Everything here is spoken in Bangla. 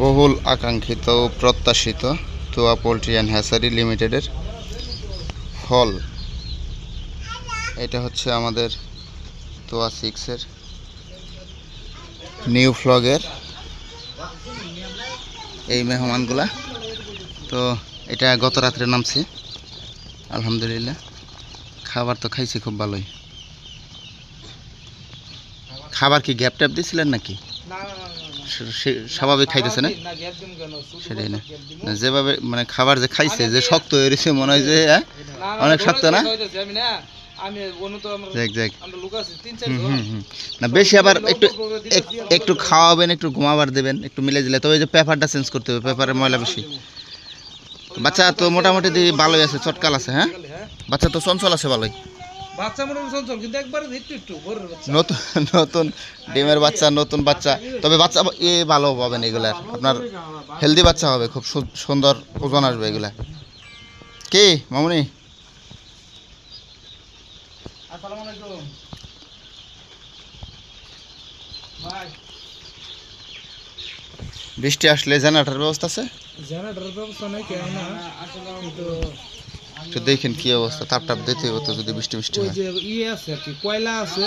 বহুল আকাঙ্ক্ষিত ও প্রত্যাশিত তোয়া পোলট্রি অ্যান্ড হ্যাচারি লিমিটেডের ফল। এটা হচ্ছে আমাদের তোয়া 6-এর নিউ ফ্লগের এই মেহমানগুলা। তো এটা গত রাত্রে নামছে, আলহামদুলিল্লাহ খাবার তো খাইছি খুব ভালোই। খাবার কি গ্যাপ ট্যাপ দিয়েছিলেন নাকি? স্বাভাবিক খাইতেছে না? সেটাই না, যেভাবে মানে খাবার যে খাইছে যে শক্ত হয়ে রয়েছে মনে হয় যে অনেক শক্ত না? না বেশি আবার একটু একটু খাওয়াবেন, একটু ঘুমাবার দেবেন, একটু মিলে দিলে। তবে যে পেপারটা চেঞ্জ করতে হবে, পেপারের ময়লা বেশি। বাচ্চা তো মোটামুটি ভালোই আছে, চটকাল আছে। হ্যাঁ বাচ্চা তো চঞ্চল আছে ভালোই। নতুন নতুন ডিমের বাচ্চা, নতুন বাচ্চা। তবে বাচ্চা ভালো পাবেন এগুলার, আপনার হেলদি বাচ্চা হবে, খুব সুন্দর ওজন আসবে এগুলা। কি মামুনি? বৃষ্টি আসলে জেনারেটর ব্যবস্থা আছে? জেনারেটর ব্যবস্থা নাই কেন না, একটু দেখেন কি অবস্থা, তাপ টাপ দিতে হতো যদি বৃষ্টি হয়। ওই যে ইয়ে আছে আর কি, কয়লা আছে।